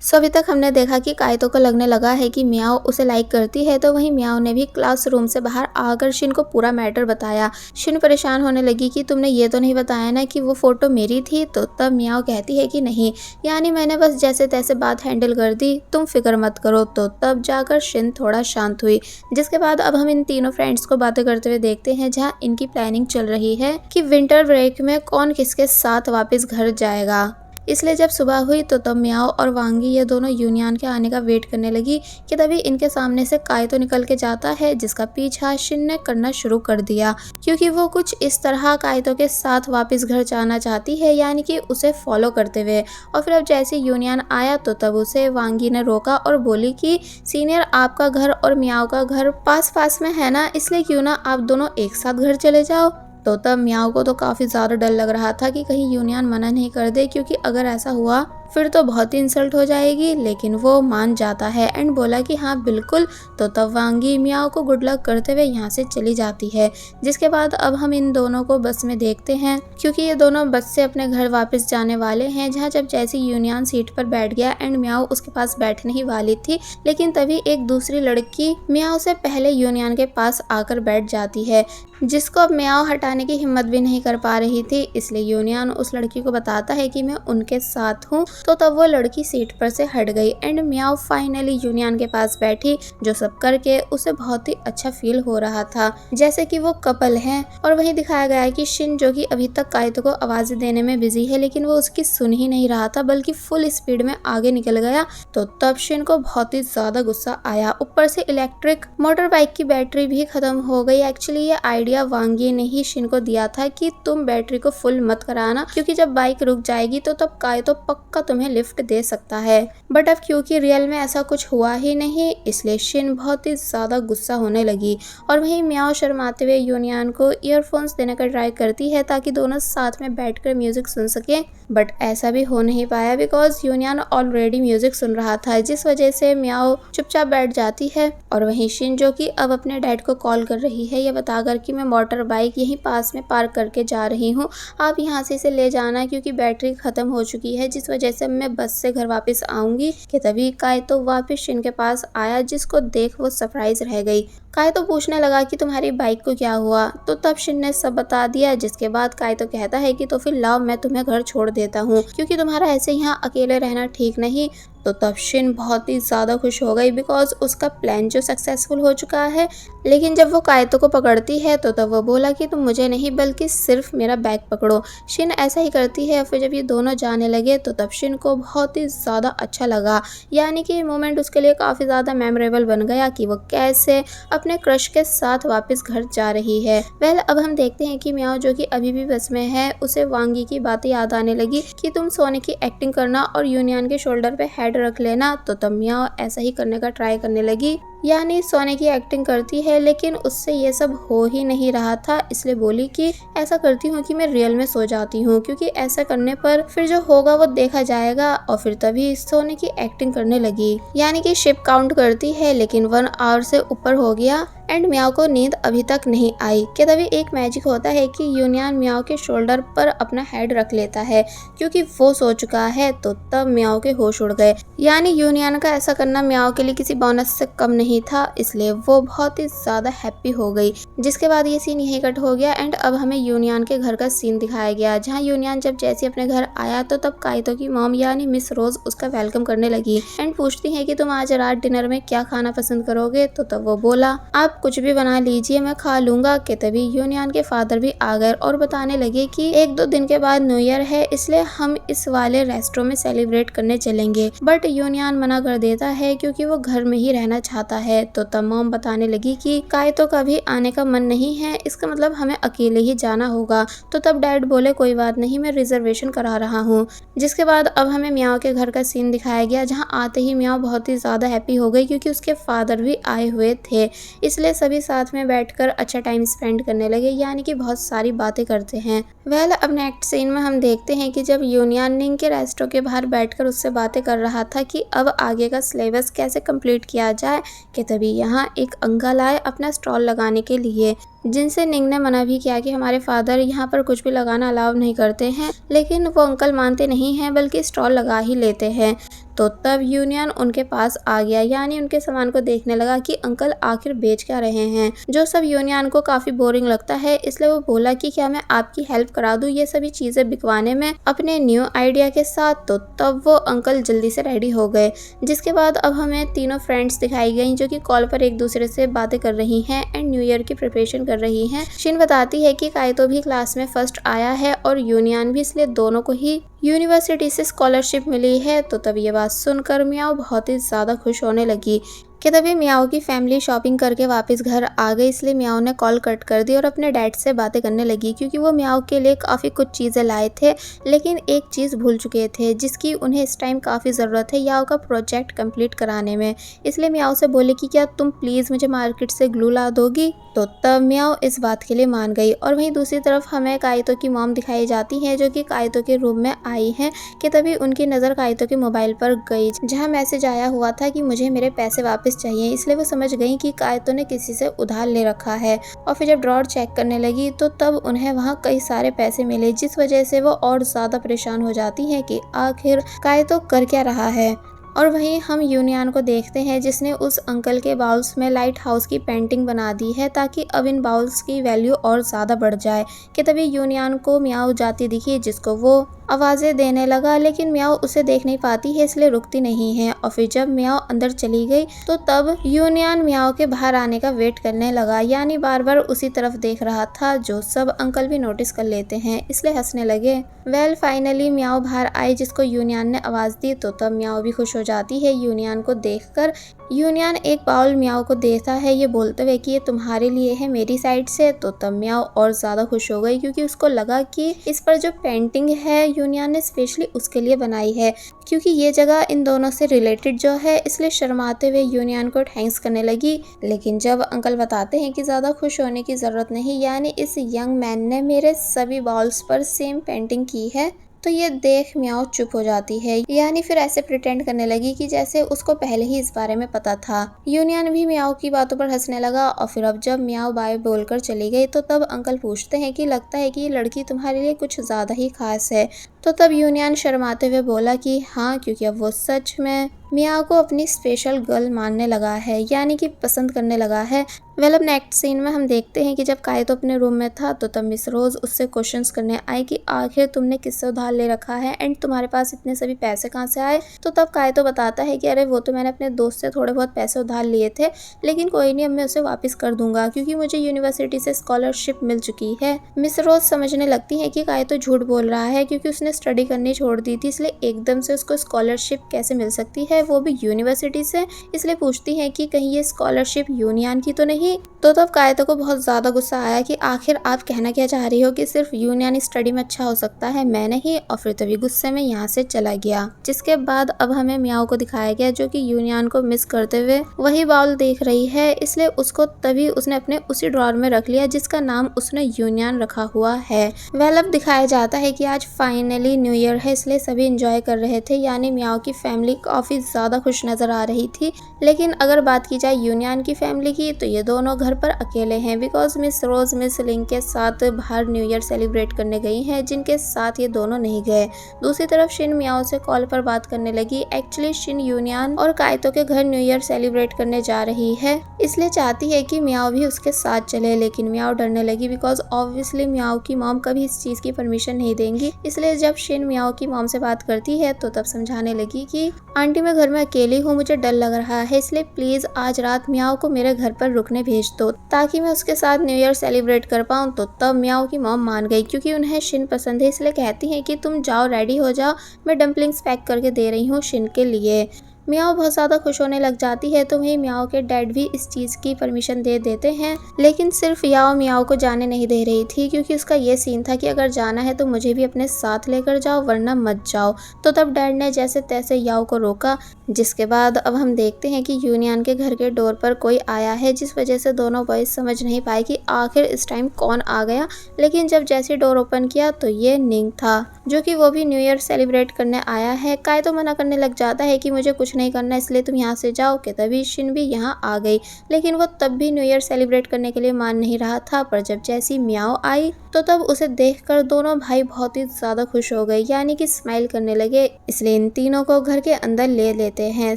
सो अभी तक हमने देखा कि काइतो को लगने लगा है कि मियाओ उसे लाइक करती है, तो वहीं मियाओ ने भी क्लासरूम से बाहर आकर शिन को पूरा मैटर बताया। शिन परेशान होने लगी कि तुमने ये तो नहीं बताया ना कि वो फोटो मेरी थी। तो तब मियाओ कहती है कि नहीं, यानी मैंने बस जैसे तैसे बात हैंडल कर दी, तुम फिक्र मत करो। तो तब जाकर शिन थोड़ा शांत हुई। जिसके बाद अब हम इन तीनों फ्रेंड्स को बातें करते हुए देखते हैं, जहाँ इनकी प्लानिंग चल रही है कि विंटर ब्रेक में कौन किसके साथ वापस घर जाएगा। इसलिए जब सुबह हुई तो तब मियाओ और वांगी ये दोनों यूनियन के आने का वेट करने लगी कि तभी इनके सामने से काइतो निकल के जाता है, जिसका पीछा शिन ने करना शुरू कर दिया क्योंकि वो कुछ इस तरह काइतो के साथ वापस घर जाना चाहती है, यानी कि उसे फॉलो करते हुए। और फिर अब जैसे यूनियन आया तो तब उसे वांगी ने रोका और बोली कि सीनियर, आपका घर और मियाओ का घर पास पास में है ना, इसलिए क्यों ना आप दोनों एक साथ घर चले जाओ। तो तब मियाओ को तो काफ़ी ज़्यादा डर लग रहा था कि कहीं यूनियन मना नहीं कर दे, क्योंकि अगर ऐसा हुआ फिर तो बहुत ही इंसल्ट हो जाएगी। लेकिन वो मान जाता है एंड बोला कि हाँ बिल्कुल। तो तब वांगी मियाओ को गुड लक करते हुए यहाँ से चली जाती है। जिसके बाद अब हम इन दोनों को बस में देखते हैं, क्योंकि ये दोनों बस से अपने घर वापस जाने वाले हैं। जहाँ जब जैसे यूनियन सीट पर बैठ गया एंड मियाओ उसके पास बैठने ही वाली थी, लेकिन तभी एक दूसरी लड़की मियाओ से पहले यूनियन के पास आकर बैठ जाती है, जिसको अब मियाओ हटाने की हिम्मत भी नहीं कर पा रही थी। इसलिए यूनियन उस लड़की को बताता है कि मैं उनके साथ हूँ। तो तब वो लड़की सीट पर से हट गई एंड मियाओ फाइनली यूनियन के पास बैठी, जो सब करके उसे बहुत ही अच्छा फील हो रहा था, जैसे कि वो कपल हैं। और वहीं दिखाया गया है कि शिन, जो कि अभी तक काइतो को आवाज़ें देने में बिजी है, लेकिन वो उसकी सुन ही नहीं रहा था बल्कि फुल स्पीड में आगे निकल गया। तो तब शिन को बहुत ही ज्यादा गुस्सा आया। ऊपर से इलेक्ट्रिक मोटर बाइक की बैटरी भी खत्म हो गई। एक्चुअली ये आइडिया वांगी ने ही शिन को दिया था कि तुम बैटरी को फुल मत कराना, क्योंकि जब बाइक रुक जाएगी तो तब काइतो पक्का तुम्हें लिफ्ट दे सकता है। बट अब क्योंकि रियल में ऐसा कुछ हुआ ही नहीं, इसलिए शिन बहुत ही ज्यादा गुस्सा होने लगी। और वहीं मियाओ शर्माते हुए यूनियन को ईयरफोन्स देने का ट्राई करती है ताकि दोनों साथ में बैठकर म्यूजिक सुन सके। बट ऐसा भी हो नहीं पाया बिकॉज यूनियन ऑलरेडी म्यूजिक सुन रहा था, जिस वजह से मियाओ चुपचाप बैठ जाती है। और वहीं शिन, जो कि अब अपने डैड को कॉल कर रही है ये बताकर कि मैं मोटर बाइक यहीं पास में पार्क करके जा रही हूँ, आप यहाँ से इसे ले जाना क्योंकि बैटरी खत्म हो चुकी है, जिस वजह से मैं बस से घर वापस आऊंगी। कि तभी काइतो वापस शिन के पास आया, जिसको देख वो सरप्राइज रह गई। काइतो पूछने लगा कि तुम्हारी बाइक को क्या हुआ। तो तब शिन ने सब बता दिया। जिसके बाद काइतो कहता है कि तो फिर लाओ, मैं तुम्हें घर छोड़ देता हूँ, क्योंकि तुम्हारा ऐसे यहाँ अकेले रहना ठीक नहीं। तो तब शिन बहुत ही ज़्यादा खुश हो गई बिकॉज उसका प्लान जो सक्सेसफुल हो चुका है। लेकिन जब वो काइतो को पकड़ती है तो तब वो बोला कि तुम मुझे नहीं बल्कि सिर्फ मेरा बैग पकड़ो। शिन ऐसा ही करती है। फिर जब ये दोनों जाने लगे तो तब शिन को बहुत ही ज़्यादा अच्छा लगा, यानी कि ये मोमेंट उसके लिए काफ़ी ज़्यादा मेमोरेबल बन गया कि वो कैसे अपने क्रश के साथ वापस घर जा रही है। अब हम देखते हैं कि मियाओ, जो कि अभी भी बस में है, उसे वांगी की बातें याद आने लगी कि तुम सोने की एक्टिंग करना और यूनियन के शोल्डर पे हेड रख लेना। तो तब मियाओ ऐसा ही करने का ट्राई करने लगी, यानी सोने की एक्टिंग करती है, लेकिन उससे ये सब हो ही नहीं रहा था। इसलिए बोली कि ऐसा करती हूँ कि मैं रियल में सो जाती हूँ, क्योंकि ऐसा करने पर फिर जो होगा वो देखा जाएगा। और फिर तभी सोने की एक्टिंग करने लगी, यानी कि शिप काउंट करती है, लेकिन 1 आवर से ऊपर हो गया एंड मियाओ को नींद अभी तक नहीं आई। कि तभी एक मैजिक होता है कि यूनियन मियाओ के शोल्डर पर अपना हेड रख लेता है, क्योंकि वो सो चुका है। तो तब मियाओ के होश उड़ गए, यानी यूनियन का ऐसा करना मियाओ के लिए किसी बोनस से कम नहीं था, इसलिए वो बहुत ही ज्यादा हैप्पी हो गई। जिसके बाद ये सीन यही कट हो गया एंड अब हमें यूनियन के घर का सीन दिखाया गया, जहाँ यूनियन जब जैसे अपने घर आया तो तब काइतो की मॉम यानी मिस रोज उसका वेलकम करने लगी एंड पूछती है कि तुम आज रात डिनर में क्या खाना पसंद करोगे। तो तब वो बोला, आप कुछ भी बना लीजिए, मैं खा लूंगा। कि तभी यूनियन के फादर भी आ गए और बताने लगे कि 1-2 दिन के बाद न्यू ईयर है, इसलिए हम इस वाले रेस्टोरेंट में सेलिब्रेट करने चलेंगे। बट यूनियन मना कर देता है क्योंकि वो घर में ही रहना चाहता है। तो तब मॉम बताने लगी कि काइतो का भी आने का मन नहीं है, इसका मतलब हमें अकेले ही जाना होगा। तो तब डैड बोले कोई बात नहीं, मैं रिजर्वेशन करा रहा हूँ। जिसके बाद अब हमें मियाओ के घर का सीन दिखाया गया, जहाँ आते ही मियाओ बहुत ही ज्यादा हैप्पी हो गई क्योंकि उसके फादर भी आए हुए थे। इसलिए सभी साथ में बैठकर अच्छा टाइम स्पेंड करने लगे, यानी कि बहुत सारी बातें करते हैं। अब नेक्स्ट सीन में हम देखते हैं कि जब यूनियन निंग के रेस्टोरेंट के बाहर बैठकर उससे बातें कर रहा था कि अब आगे का सिलेबस कैसे कंप्लीट किया जाए। कि तभी यहाँ एक अंकल आए अपना स्टॉल लगाने के लिए, जिनसे निंग ने मना भी किया कि हमारे फादर यहाँ पर कुछ भी लगाना अलाउ नहीं करते हैं, लेकिन वो अंकल मानते नहीं हैं बल्कि स्टॉल लगा ही लेते हैं। तो तब यूनियन उनके पास आ गया, यानी उनके सामान को देखने लगा कि अंकल आखिर बेच क्या रहे हैं, जो सब यूनियन को काफी बोरिंग लगता है। इसलिए वो बोला कि क्या मैं आपकी हेल्प करा दूं ये सभी चीजें बिकवाने में अपने न्यू आइडिया के साथ। तो तब वो अंकल जल्दी से रेडी हो गए, जिसके बाद अब हमें तीनों फ्रेंड्स दिखाई गई जो कि कॉल पर एक दूसरे से बातें कर रही हैं एंड न्यू ईयर की प्रिपरेशन कर रही हैं। शिन बताती है कि काइतो भी क्लास में फर्स्ट आया है और यूनियन भी, इसलिए दोनों को ही यूनिवर्सिटी से स्कॉलरशिप मिली है। तो तब ये बात सुनकर मियाओ बहुत ही ज़्यादा खुश होने लगी कि तभी मियाओ की फैमिली शॉपिंग करके वापस घर आ गई। इसलिए मियाओ ने कॉल कट कर दी और अपने डैड से बातें करने लगी, क्योंकि वो मियाओ के लिए काफ़ी कुछ चीज़ें लाए थे, लेकिन एक चीज़ भूल चुके थे जिसकी उन्हें इस टाइम काफ़ी ज़रूरत है याओ का प्रोजेक्ट कंप्लीट कराने में। इसलिए मियाओ से बोले कि क्या तुम प्लीज़ मुझे मार्केट से ग्लू ला दोगी। तो तब मियाओ इस बात के लिए मान गई। और वहीं दूसरी तरफ हमें काइतो की मॉम दिखाई जाती है, जो कि काइतो के रूम में आई है कि तभी उनकी नज़र काइतो के मोबाइल पर गई, जहाँ मैसेज आया हुआ था कि मुझे मेरे पैसे वापस चाहिए। इसलिए वो समझ गई कि काइतो ने किसी से उधार ले रखा है। और फिर जब ड्रॉर चेक करने लगी तो तब उन्हें वहाँ कई सारे पैसे मिले, जिस वजह से वो और ज़्यादा परेशान हो जाती हैं कि आखिर काइतो कर क्या रहा है। और वहीं हम यूनियन को देखते हैं, जिसने उस अंकल के बाउल्स में लाइट हाउस की पेंटिंग बना दी है ताकि अब इन बाउल्स की वैल्यू और ज़्यादा बढ़ जाए। कि तभी यूनियन को मियाओ जाती दिखी, जिसको वो आवाज़ें देने लगा, लेकिन मियाओ उसे देख नहीं पाती है इसलिए रुकती नहीं है। और फिर जब मियाओ अंदर चली गई तो तब यूनियन मियाओ के बाहर आने का वेट करने लगा, यानी बार बार उसी तरफ देख रहा था, जो सब अंकल भी नोटिस कर लेते हैं, इसलिए हंसने लगे। वेल फाइनली मियाओ बाहर आई, जिसको यूनियन ने आवाज़ दी। तो तब मियाओ भी खुश हो जाती है यूनियन को देखकर। यूनियन एक बाउल मियाओ को देता है, ये बोलते हुए कि ये तुम्हारे लिए है मेरी साइड से। तो तब मियाओ और ज़्यादा खुश हो गई, क्योंकि उसको लगा कि इस पर जो पेंटिंग है यूनियन ने स्पेशली उसके लिए बनाई है, क्योंकि ये जगह इन दोनों से रिलेटेड जो है। इसलिए शर्माते हुए यूनियन को थैंक्स करने लगी। लेकिन जब अंकल बताते हैं कि ज़्यादा खुश होने की ज़रूरत नहीं, यानी इस यंग मैन ने मेरे सभी बाउल्स पर सेम पेंटिंग की है, तो ये देख मियाओ चुप हो जाती है, यानी फिर ऐसे प्रिटेंड करने लगी कि जैसे उसको पहले ही इस बारे में पता था। यूनियन भी मियाओ की बातों पर हंसने लगा। और फिर अब जब मियाओ बाय बोलकर चली गई तो तब अंकल पूछते हैं कि लगता है कि ये लड़की तुम्हारे लिए कुछ ज़्यादा ही खास है। तो तब यूनियन शर्माते हुए बोला कि हाँ, क्योंकि अब वो सच में मियाओ को अपनी स्पेशल गर्ल मानने लगा है, यानी कि पसंद करने लगा है। वेल अब नेक्स्ट सीन में हम देखते हैं कि जब काइतो अपने रूम में था तो तब मिस रोज उससे क्वेश्चंस करने आई कि आखिर तुमने किससे उधार ले रखा है एंड तुम्हारे पास इतने सभी पैसे कहाँ से आए। तो तब काइतो बताता है कि अरे वो तो मैंने अपने दोस्त से थोड़े बहुत पैसे उधार लिए थे, लेकिन कोई नहीं, अब मैं उसे वापस कर दूंगा क्योंकि मुझे यूनिवर्सिटी से स्कॉलरशिप मिल चुकी है। मिस रोज समझने लगती है कि काइतो झूठ बोल रहा है, क्योंकि उसने स्टडी करनी छोड़ दी थी, इसलिए एकदम से उसको स्कॉलरशिप कैसे मिल सकती है, वो भी यूनिवर्सिटी से। इसलिए पूछती है कि कहीं ये स्कॉलरशिप यूनियन की तो नहीं। तो तब काइतो को बहुत ज़्यादा गुस्सा आया कि आखिर आप कहना क्या चाह रही हो कि सिर्फ यूनियन स्टडी में अच्छा हो सकता है, मैं नहीं। और फिर तभी गुस्से में यहाँ से चला गया। जिसके बाद अब हमें मियाओ को दिखाया गया, जो कि यूनियन को मिस करते हुए वही बाउल देख रही है, इसलिए उसको तभी उसने अपने उसी ड्रॉर में रख लिया जिसका नाम उसने यूनियन रखा हुआ है। वेल अब दिखाया जाता है कि आज फाइनली न्यू ईयर है, इसलिए सभी इंजॉय कर रहे थे, यानी मियाओ की फैमिली काफ़ी ज़्यादा खुश नज़र आ रही थी। लेकिन अगर बात की जाए यूनियन की फैमिली की, तो ये दोनों घर पर अकेले हैं, बिकॉज मिस रोज मिस लिंग के साथ बाहर न्यू ईयर सेलिब्रेट करने गई हैं, जिनके साथ ये दोनों नहीं गए। दूसरी तरफ शिन मियाओ से कॉल पर बात करने लगी। एक्चुअली शिन यूनियन और काइतो के घर न्यू ईयर सेलिब्रेट करने जा रही है, इसलिए चाहती है कि मियाओ भी उसके साथ चले। लेकिन मियाओ डरने लगी, बिकॉज ऑब्वियसली मियाओ की मॉम कभी इस चीज़ की परमिशन नहीं देंगी। इसलिए जब शिन मियाओ की मॉम से बात करती है तो तब समझाने लगी कि आंटी मैं घर में अकेली हूँ, मुझे डर लग रहा है, इसलिए प्लीज़ आज रात मियाओ को मेरे घर पर रुकने भेज दो ताकि मैं उसके साथ न्यू ईयर सेलिब्रेट कर पाऊँ। तो तब मियाओ की मॉम मान गई, क्योंकि उन्हें शिन पसंद है, इसलिए कहती हैं कि तुम जाओ रेडी हो जाओ, मैं डम्पलिंग्स पैक करके दे रही हूँ शिन के लिए। मियाओ बहुत ज़्यादा खुश होने लग जाती है, तो वहीं मियाओ के डैड भी इस चीज़ की परमिशन दे देते हैं। लेकिन सिर्फ याओ मियाओ को जाने नहीं दे रही थी, क्योंकि उसका ये सीन था कि अगर जाना है तो मुझे भी अपने साथ लेकर जाओ, वरना मत जाओ। तो तब डैड ने जैसे तैसे याओ को रोका। जिसके बाद अब हम देखते हैं कि यूनियन के घर के डोर पर कोई आया है, जिस वजह से दोनों बॉयज समझ नहीं पाए कि आखिर इस टाइम कौन आ गया। लेकिन जब जैसे डोर ओपन किया तो ये निंग था, जो कि वो भी न्यू ईयर सेलिब्रेट करने आया है। काइतो मना करने लग जाता है कि मुझे कुछ नहीं करना, इसलिए तुम यहाँ से जाओ। कि तभी शिन भी यहाँ आ गई, लेकिन वो तब भी न्यू ईयर सेलिब्रेट करने के लिए मान नहीं रहा था। पर जब जैसी मियाओ आई तो तब उसे देखकर दोनों भाई बहुत ही ज्यादा खुश हो गए, यानी कि स्माइल करने लगे। इसलिए इन तीनों को घर के अंदर ले लेते हैं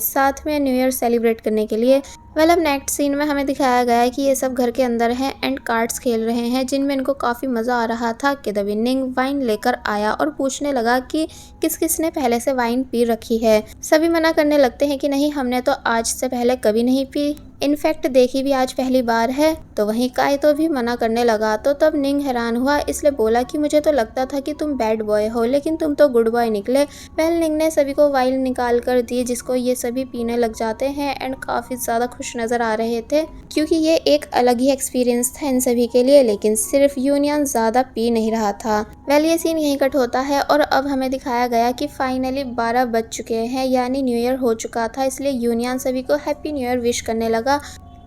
साथ में न्यू ईयर सेलिब्रेट करने के लिए। अब नेक्स्ट सीन में हमें दिखाया गया है कि ये सब घर के अंदर हैं एंड कार्ड्स खेल रहे हैं, जिनमें इनको काफ़ी मज़ा आ रहा था। कि तभी निंग वाइन लेकर आया और पूछने लगा कि किस किस ने पहले से वाइन पी रखी है। सभी मना करने लगते हैं कि नहीं, हमने तो आज से पहले कभी नहीं पी, इनफैक्ट देखी भी आज पहली बार है। तो वहीं काइतो भी मना करने लगा। तो तब निंग हैरान हुआ, इसलिए बोला कि मुझे तो लगता था कि तुम बैड बॉय हो, लेकिन तुम तो गुड बॉय निकले। पहले निंग ने सभी को वाइन निकाल कर दी, जिसको ये सभी पीने लग जाते हैं एंड काफ़ी ज़्यादा खुश नज़र आ रहे थे, क्योंकि ये एक अलग ही एक्सपीरियंस था इन सभी के लिए। लेकिन सिर्फ यूनियन ज़्यादा पी नहीं रहा था। ये सीन यहीं कट होता है और अब हमें दिखाया गया कि फाइनली 12 बज चुके हैं, यानी न्यू ईयर हो चुका था। इसलिए यूनियन सभी को हैप्पी न्यू ईयर विश करने लगा।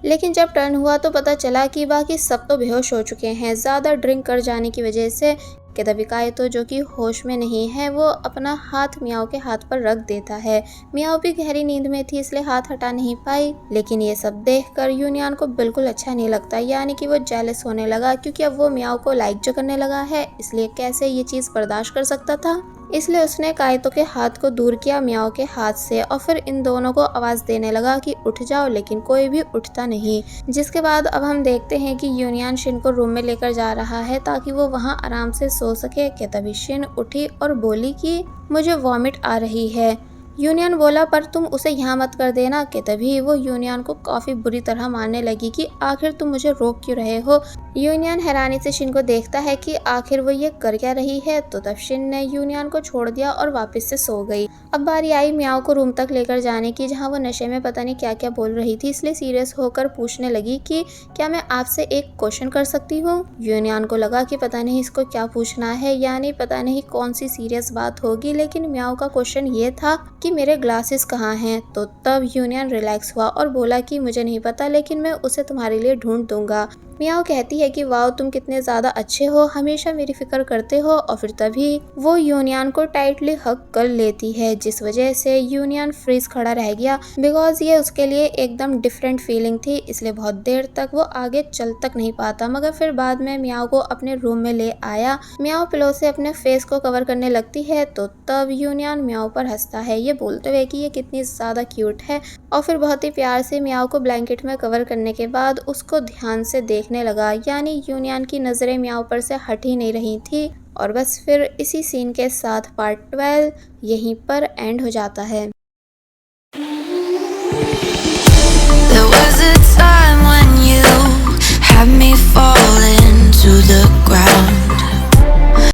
लेकिन जब टर्न हुआ तो पता चला कि बाकी सब तो बेहोश हो चुके हैं ज़्यादा ड्रिंक कर जाने की वजह से। कि तभी काइतो जो कि होश में नहीं है, वो अपना हाथ मियाओ के हाथ पर रख देता है। मियाओ भी गहरी नींद में थी, इसलिए हाथ हटा नहीं पाई। लेकिन ये सब देखकर यूनियन को बिल्कुल अच्छा नहीं लगता, यानी कि वो जेलस होने लगा, क्योंकि अब वो मियाओ को लाइक जो करने लगा है, इसलिए कैसे ये चीज़ बर्दाश्त कर सकता था। इसलिए उसने काइतो के हाथ को दूर किया मियाओ के हाथ से और फिर इन दोनों को आवाज़ देने लगा कि उठ जाओ, लेकिन कोई भी उठता नहीं। जिसके बाद अब हम देखते हैं कि यूनियन शिन को रूम में लेकर जा रहा है ताकि वो वहाँ आराम से सो सके। कि तभी शिन उठी और बोली कि मुझे वॉमिट आ रही है। यूनियन बोला पर तुम उसे यहाँ मत कर देना। कि तभी वो यूनियन को काफ़ी बुरी तरह मारने लगी कि आखिर तुम मुझे रोक क्यों रहे हो। यूनियन हैरानी से शिन को देखता है कि आखिर वो ये कर क्या रही है। तो तब शिन ने यूनियन को छोड़ दिया और वापस से सो गई। अब बारी आई मियाओ को रूम तक लेकर जाने की, जहाँ वो नशे में पता नहीं क्या क्या बोल रही थी, इसलिए सीरियस होकर पूछने लगी कि क्या मैं आपसे एक क्वेश्चन कर सकती हूँ। यूनियन को लगा कि पता नहीं इसको क्या पूछना है, यानी पता नहीं कौन सी सीरियस बात होगी। लेकिन मियाओ का क्वेश्चन ये था कि मेरे ग्लासेस कहाँ हैं। तो तब यूनियन रिलैक्स हुआ और बोला कि मुझे नहीं पता, लेकिन मैं उसे तुम्हारे लिए ढूंढ दूंगा। मियाओ कहती है कि वाओ तुम कितने ज़्यादा अच्छे हो, हमेशा मेरी फिक्र करते हो। और फिर तभी वो यूनियन को टाइटली हग कर लेती है, जिस वजह से यूनियन फ्रीज खड़ा रह गया, बिकॉज ये उसके लिए एकदम डिफरेंट फीलिंग थी। इसलिए बहुत देर तक वो आगे चल तक नहीं पाता, मगर फिर बाद में मियाओ को अपने रूम में ले आया। मियाओ पिलो से अपने फेस को कवर करने लगती है। तो तब यूनियन मियाओ पर हंसता है, ये बोलते हुए कि ये कितनी ज़्यादा क्यूट है। और फिर बहुत ही प्यार से मियाओ को ब्लैंकेट में कवर करने के बाद उसको ध्यान से देखने लगा, यानी यूनियन की नज़रें मियाओ पर से हट ही नहीं रही थी। और बस फिर इसी सीन के साथ पार्ट 12 यहीं पर एंड हो जाता है। There was a time when you had me falling to the ground.